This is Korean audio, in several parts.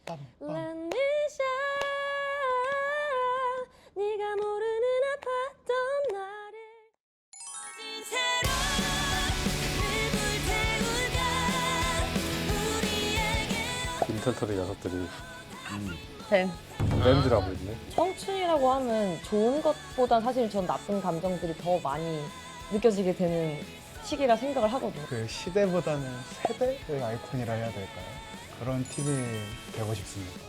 란니샤 네가 모르는 아팠던 나를 인턴터리 녀석들이 뱀. 밴드라고 있네. 청춘이라고 하면 좋은 것보다 사실 전 나쁜 감정들이 더 많이 느껴지게 되는 시기라 생각을 하거든요. 그 시대보다는 세대의 아이콘이라 해야 될까요? 그런 팀이 되고 싶습니다.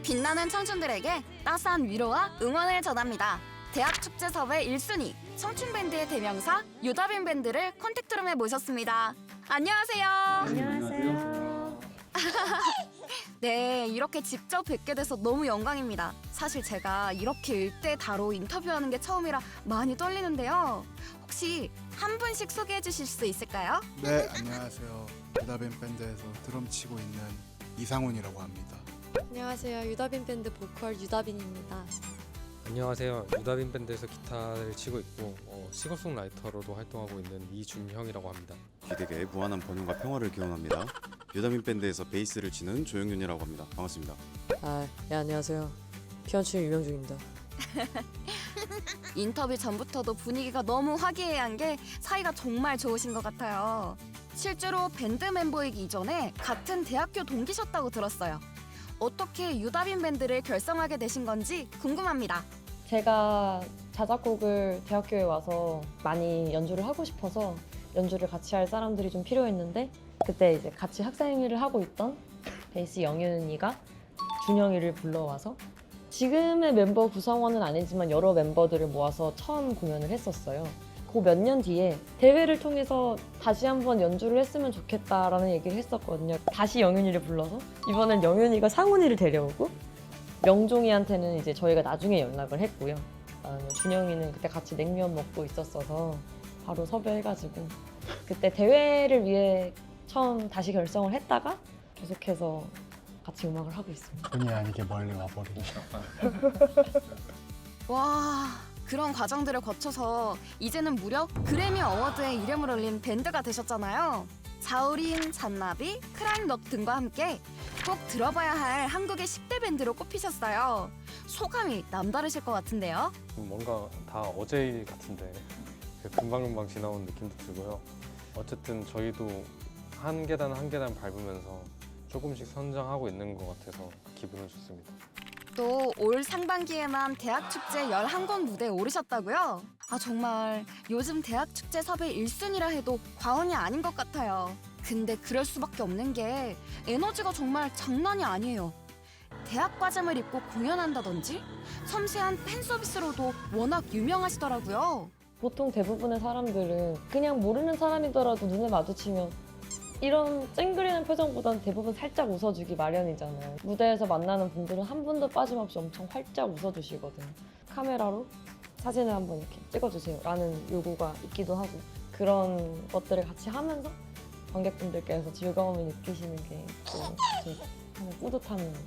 빛나는 청춘들에게 따스한 위로와 응원을 전합니다. 대학축제 섭외 1순위 청춘밴드의 대명사 유다빈 밴드를 컨택트룸에 모셨습니다. 안녕하세요. 안녕하세요. 네, 이렇게 직접 뵙게 돼서 너무 영광입니다. 사실 제가 이렇게 일대다로 인터뷰하는 게 처음이라 많이 떨리는데요. 혹시 한 분씩 소개해 주실 수 있을까요? 네, 안녕하세요. 유다빈 밴드에서 드럼 치고 있는 이상훈이라고 합니다. 안녕하세요. 유다빈 밴드 보컬 유다빈입니다. 안녕하세요. 유다빈 밴드에서 기타를 치고 있고 싱어송라이터로도 활동하고 있는 이준형이라고 합니다. 귀되게 무한한 번영과 평화를 기원합니다. 유다빈 밴드에서 베이스를 치는 조영윤이라고 합니다. 반갑습니다. 네, 안녕하세요. 피아노 치는 유명중입니다. 인터뷰 전부터도 분위기가 너무 화기애애한 게 사이가 정말 좋으신 것 같아요. 실제로 밴드 멤버이기 이전에 같은 대학교 동기셨다고 들었어요. 어떻게 유다빈 밴드를 결성하게 되신 건지 궁금합니다. 제가 자작곡을 대학교에 와서 많이 연주를 하고 싶어서 연주를 같이 할 사람들이 좀 필요했는데 그때 이제 같이 학생회를 하고 있던 베이스 영윤이가 준영이를 불러와서 지금의 멤버 구성원은 아니지만 여러 멤버들을 모아서 처음 공연을 했었어요. 그 몇 년 뒤에 대회를 통해서 다시 한번 연주를 했으면 좋겠다라는 얘기를 했었거든요. 다시 영윤이를 불러서 이번엔 영윤이가 상훈이를 데려오고 명종이한테는 이제 저희가 나중에 연락을 했고요. 준영이는 그때 같이 냉면 먹고 있었어서 바로 섭외해가지고 그때 대회를 위해 처음 다시 결성을 했다가 계속해서 같이 음악을 하고 있습니다. 본의 아니게 멀리 와버리고. 와, 그런 과정들을 거쳐서 이제는 무려 그래미 어워드에 이름을 올린 밴드가 되셨잖아요. 자우림, 잔나비, 크라잉넛 등과 함께 꼭 들어봐야 할 한국의 10대 밴드로 꼽히셨어요. 소감이 남다르실 것 같은데요. 뭔가 다 어제 일 같은데 금방금방 지나온 느낌도 들고요. 어쨌든 저희도 한 계단 한 계단 밟으면서 조금씩 성장하고 있는 것 같아서 기분은 좋습니다. 또 올 상반기에만 대학축제 11곳 무대에 오르셨다고요? 아, 정말 요즘 대학축제 섭외 1순위라 해도 과언이 아닌 것 같아요. 근데 그럴 수밖에 없는 게 에너지가 정말 장난이 아니에요. 대학 과잠을 입고 공연한다든지 섬세한 팬 서비스로도 워낙 유명하시더라고요. 보통 대부분의 사람들은 그냥 모르는 사람이더라도 눈에 마주치면 이런 찡그리는 표정보다는 대부분 살짝 웃어주기 마련이잖아요. 무대에서 만나는 분들은 한 분도 빠짐없이 엄청 활짝 웃어주시거든요. 카메라로 사진을 한번 이렇게 찍어주세요 라는 요구가 있기도 하고 그런 것들을 같이 하면서 관객분들께서 즐거움을 느끼시는 게 또 뿌듯함입니다.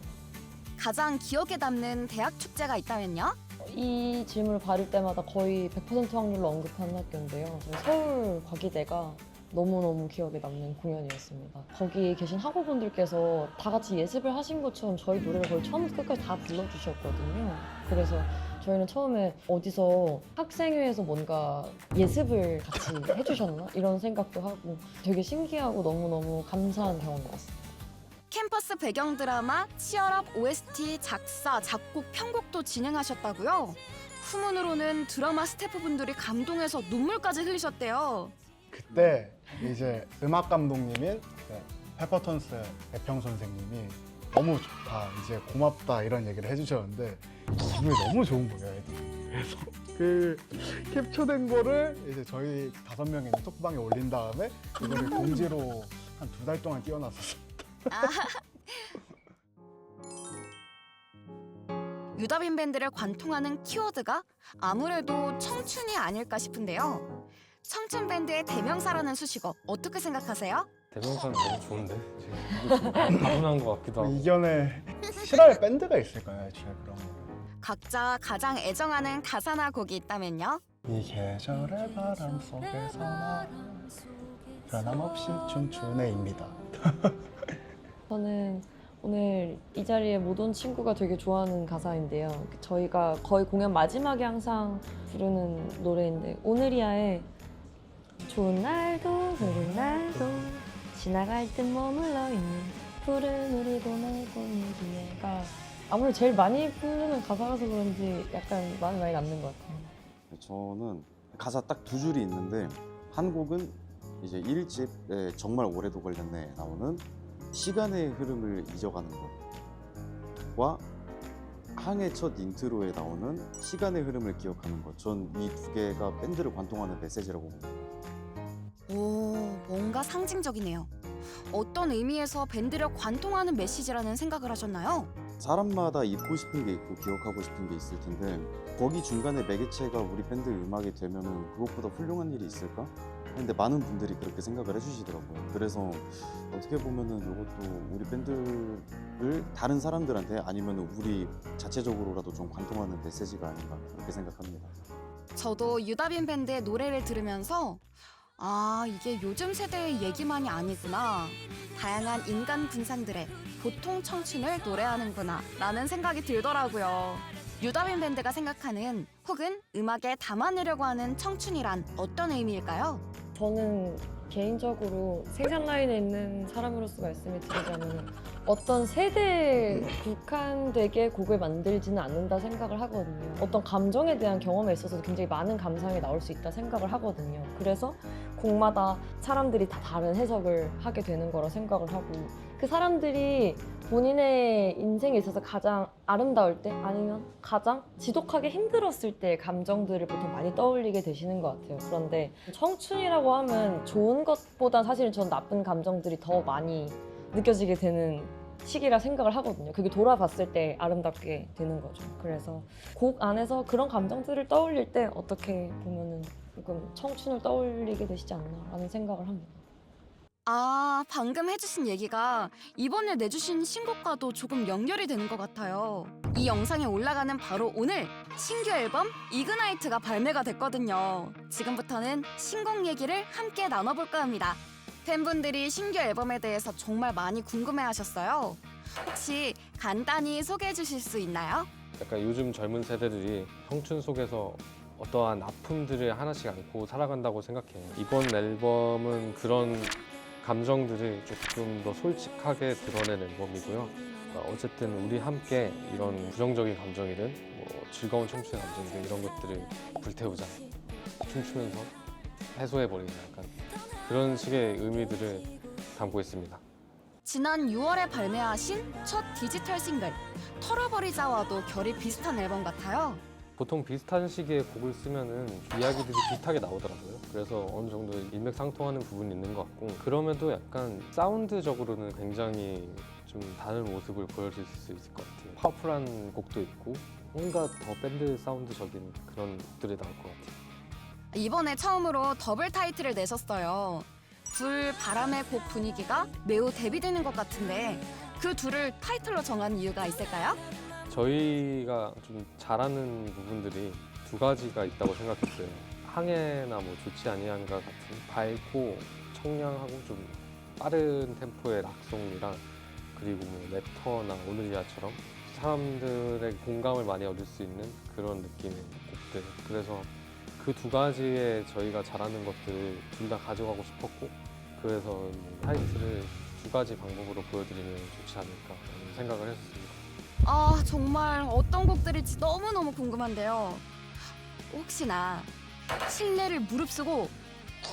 가장 기억에 남는 대학축제가 있다면요? 이 질문을 받을 때마다 거의 100% 확률로 언급하는 학교인데요. 저희 서울 과기대가 너무너무 기억에 남는 공연이었습니다. 거기 계신 학우분들께서 다 같이 예습을 하신 것처럼 저희 노래를 거의 처음부터 끝까지 다 불러주셨거든요. 그래서 저희는 처음에 어디서 학생회에서 뭔가 예습을 같이 해주셨나? 이런 생각도 하고 되게 신기하고 너무너무 감사한 경험이었어요. 캠퍼스 배경 드라마 치얼업 OST 작사, 작곡, 편곡도 진행하셨다고요? 후문으로는 드라마 스태프분들이 감동해서 눈물까지 흘리셨대요. 그때 이제 음악 감독님인 페퍼톤스 배평 선생님이 너무 좋다, 이제 고맙다 이런 얘기를 해주셨는데 기분이 너무 좋은 거예요, 애들이. 그래서 그 캡처된 거를 이제 저희 5명이 있는 톡방에 올린 다음에 이거를 공지로 한 2달 동안 띄워놨었어요. 유다빈 밴드를 관통하는 키워드가 아무래도 청춘이 아닐까 싶은데요. 청춘 밴드의 대명사라는 수식어 어떻게 생각하세요? 대명사는 너무 좋은데 지금 타고난 것 같기도 하고. 이견에 싫어할 밴드가 있을까요? 애초에 그런 거. 각자 가장 애정하는 가사나 곡이 있다면요? 이 계절의 바람 속에서 나 변함없이 춘춘해입니다. 저는 오늘 이 자리에 못 온 친구가 되게 좋아하는 가사인데요. 저희가 거의 공연 마지막에 항상 부르는 노래인데 오늘이야의 좋은 날도 흐린 날도 지나갈 듯 머물러 있는 푸른 우리 봄의 꽃잎이에가 아무래도 제일 많이 부르는 가사라서 그런지 약간 마음이 많이 남는 것 같아요. 저는 가사 딱 두 줄이 있는데 한 곡은 이제 1집에 정말 오래도 걸렸네 나오는 시간의 흐름을 잊어가는 것과 항의 첫 인트로에 나오는 시간의 흐름을 기억하는 것. 전 이 두 개가 밴드를 관통하는 메시지라고 봅니다. 오, 뭔가 상징적이네요. 어떤 의미에서 밴드를 관통하는 메시지라는 생각을 하셨나요? 사람마다 잊고 싶은 게 있고 기억하고 싶은 게 있을 텐데 거기 중간에 매개체가 우리 밴드 음악이 되면은 그것보다 훌륭한 일이 있을까? 근데 많은 분들이 그렇게 생각을 해주시더라고요. 그래서 어떻게 보면은 이것도 우리 밴드를 다른 사람들한테 아니면 우리 자체적으로라도 좀 관통하는 메시지가 아닌가 그렇게 생각합니다. 저도 유다빈 밴드의 노래를 들으면서 아, 이게 요즘 세대의 얘기만이 아니구나. 다양한 인간 군상들의 보통 청춘을 노래하는구나 라는 생각이 들더라고요. 유다빈 밴드가 생각하는 혹은 음악에 담아내려고 하는 청춘이란 어떤 의미일까요? 저는 개인적으로 생산 라인에 있는 사람으로서 말씀을 드리자면 어떤 세대에 국한되게 곡을 만들지는 않는다 생각을 하거든요. 어떤 감정에 대한 경험에 있어서 굉장히 많은 감상이 나올 수 있다 생각을 하거든요. 그래서 곡마다 사람들이 다 다른 해석을 하게 되는 거라 생각을 하고 그 사람들이 본인의 인생에 있어서 가장 아름다울 때 아니면 가장 지독하게 힘들었을 때의 감정들을 보통 많이 떠올리게 되시는 것 같아요. 그런데 청춘이라고 하면 좋은 것보다 사실은 전 나쁜 감정들이 더 많이 느껴지게 되는 시기라 생각을 하거든요. 그게 돌아봤을 때 아름답게 되는 거죠. 그래서 곡 안에서 그런 감정들을 떠올릴 때 어떻게 보면은 조금 청춘을 떠올리게 되시지 않나라는 생각을 합니다. 아, 방금 해주신 얘기가 이번에 내주신 신곡과도 조금 연결이 되는 것 같아요. 이 영상에 올라가는 바로 오늘 신규 앨범 이그나이트가 발매가 됐거든요. 지금부터는 신곡 얘기를 함께 나눠볼까 합니다. 팬분들이 신규 앨범에 대해서 정말 많이 궁금해하셨어요. 혹시 간단히 소개해 주실 수 있나요? 약간 요즘 젊은 세대들이 청춘 속에서 어떠한 아픔들을 하나씩 안고 살아간다고 생각해요. 이번 앨범은 그런 감정들을 조금 더 솔직하게 드러낸 앨범이고요. 어쨌든 우리 함께 이런 부정적인 감정이든 뭐 즐거운 청춘의 감정이든 이런 것들을 불태우자. 춤추면서 해소해버리자. 약간 그런 식의 의미들을 담고 있습니다. 지난 6월에 발매하신 첫 디지털 싱글 털어버리자와도 결이 비슷한 앨범 같아요. 보통 비슷한 시기에 곡을 쓰면은 이야기들이 비슷하게 나오더라고요. 그래서 어느 정도 일맥상통하는 부분이 있는 것 같고 그럼에도 약간 사운드적으로는 굉장히 좀 다른 모습을 보여줄 수 있을 것 같아요. 파워풀한 곡도 있고 뭔가 더 밴드 사운드적인 그런 곡들이 나올 것 같아요. 이번에 처음으로 더블 타이틀을 내셨어요. 불, 바람의 곡 분위기가 매우 대비되는 것 같은데 그 둘을 타이틀로 정한 이유가 있을까요? 저희가 좀 잘하는 부분들이 두 가지가 있다고 생각했어요. 항해나 뭐 좋지 아니한가 같은 밝고 청량하고 좀 빠른 템포의 락송이랑 그리고 뭐 레터나 오늘이야처럼 사람들의 공감을 많이 얻을 수 있는 그런 느낌의 곡들. 그래서 그 두 가지에 저희가 잘하는 것들을 둘 다 가져가고 싶었고 그래서 타이틀을 두 가지 방법으로 보여드리면 좋지 않을까 라는 생각을 했습니다. 아, 정말 어떤 곡들일지 너무너무 궁금한데요. 혹시나 신뢰를 무릅쓰고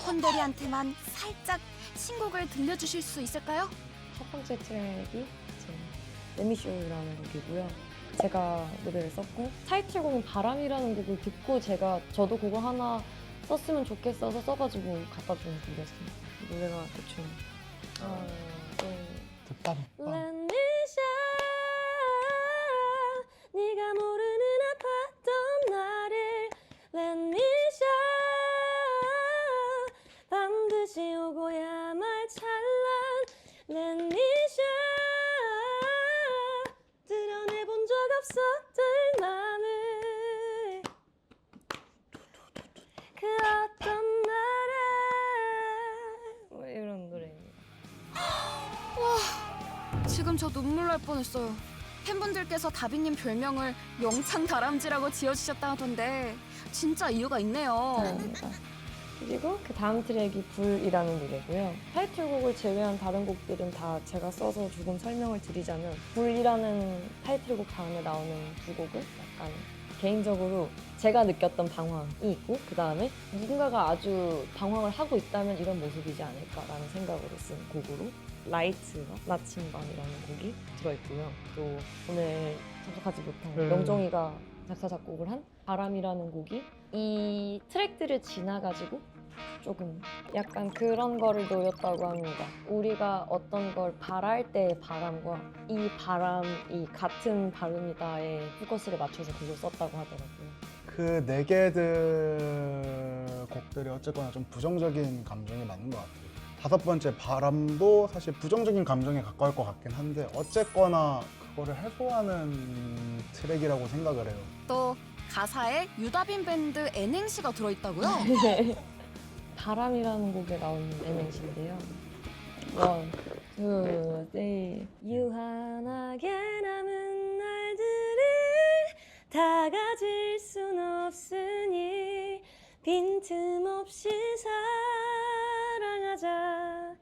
헌대리한테만 살짝 신곡을 들려주실 수 있을까요? 첫 번째 트랙이 이제 레미쇼라는 곡이고요. 제가 노래를 썼고 타이틀곡은 바람이라는 곡을 듣고 저도 그거 하나 썼으면 좋겠어서 써가지고 갖다 준 곡이었습니다. 노래가 대충 하나, 둘, 듣밤. Let me shine 네가 모르는 아팠던 나를 Let me shine 반드시 오고야 말 찬란 Let me shine 지금 저 눈물 날 뻔했어요. 팬분들께서 다비님 별명을 영창다람쥐라고 지어주셨다 하던데 진짜 이유가 있네요. 감사합니다. 그리고 그 다음 트랙이 불이라는 노래고요. 타이틀곡을 제외한 다른 곡들은 다 제가 써서 조금 설명을 드리자면 불이라는 타이틀곡 다음에 나오는 두 곡은 약간 개인적으로 제가 느꼈던 방황이 있고 그 다음에 누군가가 아주 방황을 하고 있다면 이런 모습이지 않을까라는 생각으로 쓴 곡으로 라이트와 나침반이라는 곡이 들어있고요. 또 오늘 참석하지 못한 영종이가 작사 작곡을 한 바람이라는 곡이 이 트랙들을 지나가지고 조금 약간 그런 거를 놓였다고 합니다. 우리가 어떤 걸 바랄 때의 바람과 이 바람이 같은 발음이다에 포커스를 맞춰서 곡을 썼다고 하더라고요. 그 네 개들 곡들이 어쨌거나 좀 부정적인 감정이 맞는 것 같아요. 다섯 번째 바람도 사실 부정적인 감정에 가까울 것 같긴 한데 어쨌거나 그거를 해소하는 트랙이라고 생각을 해요. 또 가사에 유다빈 밴드 N행시가 들어있다고요? 바람이라는 곡에 나오는 N행시인데요. 원, 투, 쓰리. 유한하게 남은 날들을 다 가질 순 없으니 빈틈없이 사랑하자.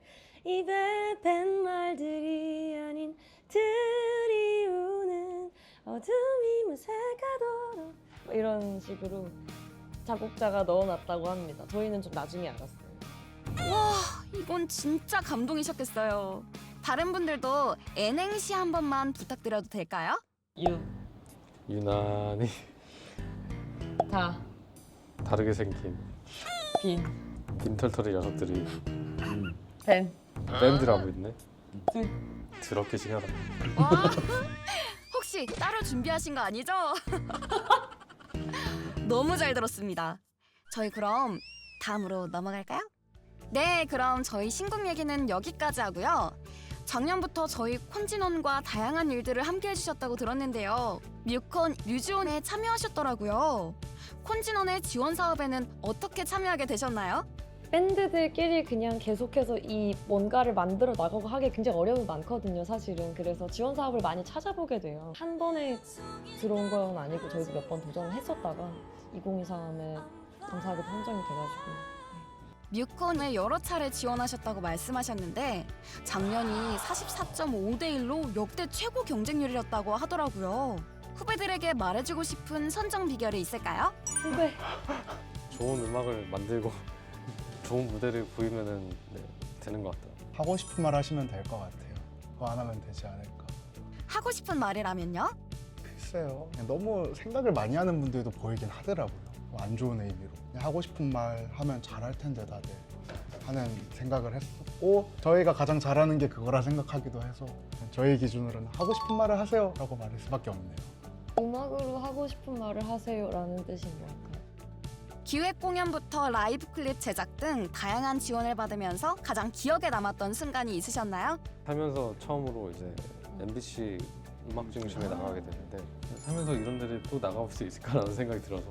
입에 밴 말들이 아닌 드리우는 어둠이 무색하도록 이런 식으로 작곡자가 넣어놨다고 합니다. 저희는 좀 나중에 알았어요. 이건 진짜 감동이셨겠어요. 다른 분들도 N행시 한 번만 부탁드려도 될까요? 유난히 다르게 생긴 빈, 빈털털이 녀석들이 밴, 밴드라고 있네. 더럽게 징하다. 와, 혹시 따로 준비하신 거 아니죠? 너무 잘 들었습니다. 저희 그럼 다음으로 넘어갈까요? 네, 그럼 저희 신곡 얘기는 여기까지 하고요. 작년부터 저희 콘진원과 다양한 일들을 함께 해주셨다고 들었는데요. 뮤콘, 뮤지온에 참여하셨더라고요. 콘진원의 지원 사업에는 어떻게 참여하게 되셨나요? 밴드들끼리 그냥 계속해서 이 뭔가를 만들어 나가고 하기 굉장히 어려움이 많거든요, 사실은. 그래서 지원 사업을 많이 찾아보게 돼요. 한 번에 들어온 건 아니고 저희도 몇 번 도전을 했었다가 2023에 감사하게도 선정이 돼가지고. 뮤콘에 여러 차례 지원하셨다고 말씀하셨는데 작년이 44.5대 1로 역대 최고 경쟁률이었다고 하더라고요. 후배들에게 말해주고 싶은 선정 비결이 있을까요? 후배, 좋은 음악을 만들고 좋은 무대를 보이면은 되는 것 같아요. 하고 싶은 말 하시면 될 것 같아요. 그거 안 하면 되지 않을까. 하고 싶은 말이라면요? 글쎄요. 그냥 너무 생각을 많이 하는 분들도 보이긴 하더라고요. 안 좋은 의미로. 그냥 하고 싶은 말 하면 잘할 텐데 다들 하는 생각을 했었고 저희가 가장 잘하는 게 그거라 생각하기도 해서 저희 기준으로는 하고 싶은 말을 하세요 라고 말할 수밖에 없네요. 음악으로 하고 싶은 말을 하세요라는 뜻인 것 같아요. 기획 공연부터 라이브 클립 제작 등 다양한 지원을 받으면서 가장 기억에 남았던 순간이 있으셨나요? 살면서 처음으로 이제 MBC 음악 중심에 나가게 되는데 살면서 이런 데를 또 나가볼 수 있을까라는 생각이 들어서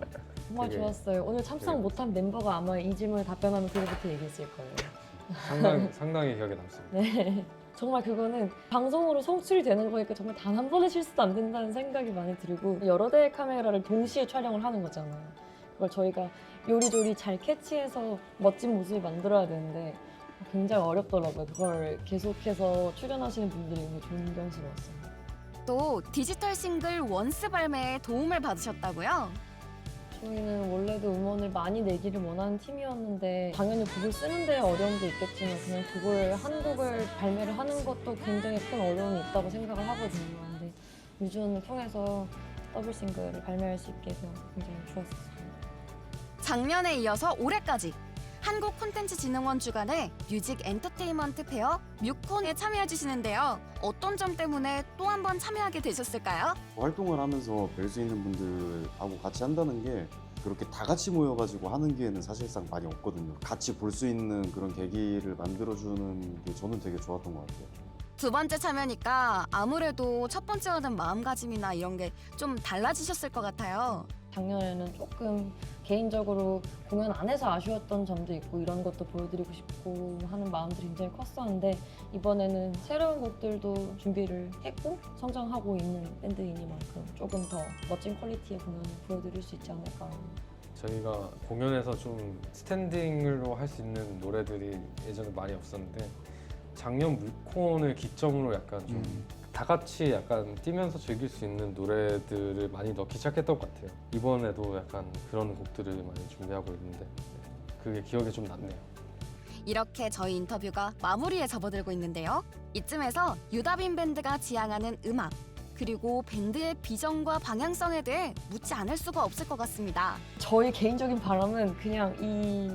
정말 되게 좋았어요. 오늘 참석 되게- 못한 멤버가 아마 이 질문을 답변하면 그때부터 얘기했을 거예요. 상당히 기억에 남습니다. 네. 정말 그거는 방송으로 송출되는 거니까 정말 단 한 번의 실수도 안 된다는 생각이 많이 들고 여러 대의 카메라를 동시에 촬영을 하는 거잖아요. 그걸 저희가 요리조리 잘 캐치해서 멋진 모습을 만들어야 되는데 굉장히 어렵더라고요. 그걸 계속해서 출연하시는 분들이 너무 존경스러웠어요. 또 디지털 싱글 원스 발매에 도움을 받으셨다고요? 저희는 원래도 음원을 많이 내기를 원하는 팀이었는데 당연히 곡을 쓰는 데 어려움도 있겠지만 그냥 곡을 한 곡을 발매를 하는 것도 굉장히 큰 어려움이 있다고 생각을 하거든요. 근데 뮤지온을 통해서 더블 싱글을 발매할 수 있게 돼서 굉장히 좋았어요. 작년에 이어서 올해까지 한국콘텐츠진흥원 주관의 뮤직 엔터테인먼트 페어 뮤콘에 참여해 주시는데요. 어떤 점 때문에 또 한 번 참여하게 되셨을까요? 활동을 하면서 뵐 수 있는 분들하고 같이 한다는 게 그렇게 다 같이 모여가지고 하는 기회는 사실상 많이 없거든요. 같이 볼 수 있는 그런 계기를 만들어주는 게 저는 되게 좋았던 것 같아요. 두 번째 참여니까 아무래도 첫 번째와는 마음가짐이나 이런 게 좀 달라지셨을 것 같아요. 작년에는 조금 개인적으로 공연 안에서 아쉬웠던 점도 있고 이런 것도 보여드리고 싶고 하는 마음들이 굉장히 컸었는데 이번에는 새로운 곡들도 준비를 했고 성장하고 있는 밴드이니만큼 조금 더 멋진 퀄리티의 공연을 보여드릴 수 있지 않을까. 저희가 공연에서 좀 스탠딩으로 할 수 있는 노래들이 예전에 많이 없었는데 작년 물콘을 기점으로 약간 좀 다 같이 약간 뛰면서 즐길 수 있는 노래들을 많이 넣기 시작했던 것 같아요. 이번에도 약간 그런 곡들을 많이 준비하고 있는데 그게 기억에 좀 남네요. 이렇게 저희 인터뷰가 마무리에 접어들고 있는데요. 이쯤에서 유다빈 밴드가 지향하는 음악 그리고 밴드의 비전과 방향성에 대해 묻지 않을 수가 없을 것 같습니다. 저희 개인적인 바람은 그냥 이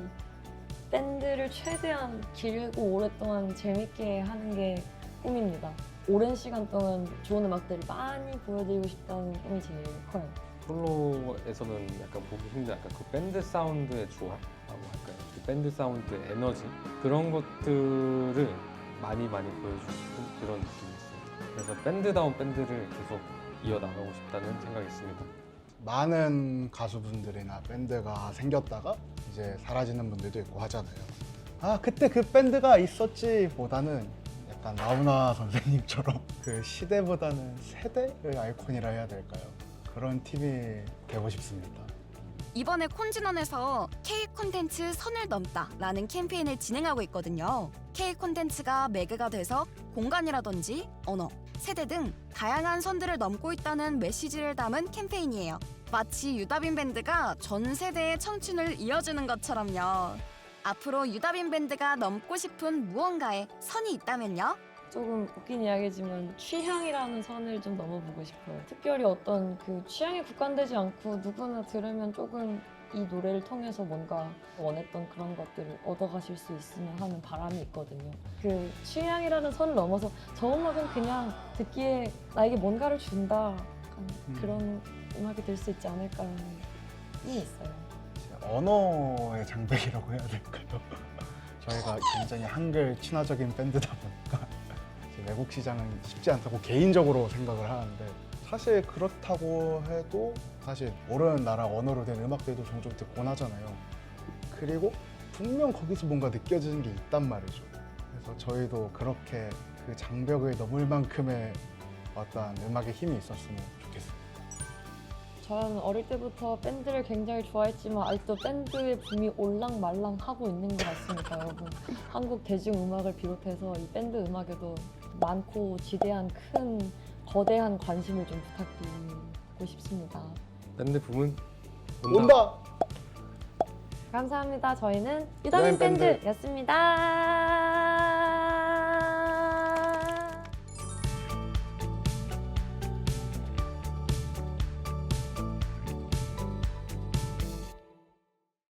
밴드를 최대한 길고 오랫동안 재밌게 하는 게 꿈입니다. 오랜 시간 동안 좋은 음악들을 많이 보여드리고 싶다는 꿈이 제일 커요. 솔로에서는 약간 보기 힘든 약간 그 밴드 사운드의 조합이라고 할까요? 그 밴드 사운드의 에너지 그런 것들을 많이 보여주고 싶은 그런 느낌이 있어요. 그래서 밴드다운 밴드를 계속 이어나가고 싶다는 생각이 있습니다. 많은 가수분들이나 밴드가 생겼다가 이제 사라지는 분들도 있고 하잖아요. 아 그때 그 밴드가 있었지 보다는 약간 나훈아 선생님처럼 그 시대보다는 세대의 아이콘이라 해야 될까요? 그런 팀이 되고 싶습니다. 이번에 콘진원에서 K 콘텐츠 선을 넘다라는 캠페인을 진행하고 있거든요. K 콘텐츠가 매개가 돼서 공간이라든지 언어, 세대 등 다양한 선들을 넘고 있다는 메시지를 담은 캠페인이에요. 마치 유다빈 밴드가 전 세대의 청춘을 이어주는 것처럼요. 앞으로 유다빈 밴드가 넘고 싶은 무언가에 선이 있다면요? 조금 웃긴 이야기지만 취향이라는 선을 좀 넘어보고 싶어요. 특별히 어떤 그 취향에 국한되지 않고 누구나 들으면 조금 이 노래를 통해서 뭔가 원했던 그런 것들을 얻어가실 수 있으면 하는 바람이 있거든요. 그 취향이라는 선을 넘어서 저 음악은 그냥 듣기에 나에게 뭔가를 준다. 약간 그런 음악이 될 수 있지 않을까라는 힘이 있어요. 언어의 장벽이라고 해야 될까요? 저희가 굉장히 한글 친화적인 밴드다 보니까 이제 외국 시장은 쉽지 않다고 개인적으로 생각을 하는데 사실 그렇다고 해도 사실 모르는 나라 언어로 된 음악들도 종종 듣곤 하잖아요. 그리고 분명 거기서 뭔가 느껴지는 게 있단 말이죠. 그래서 저희도 그렇게 그 장벽을 넘을 만큼의 어떤 음악의 힘이 있었으면 좋겠어요. 저는 어릴 때부터 밴드를 굉장히 좋아했지만 아직도 밴드의 붐이 올랑말랑하고 있는 것 같습니다, 여러분. 한국 대중음악을 비롯해서 이 밴드 음악에도 많고 지대한 큰 거대한 관심을 좀 부탁드리고 싶습니다. 밴드 붐은 온다! 감사합니다. 저희는 유다빈 유다빈 밴드. 밴드였습니다.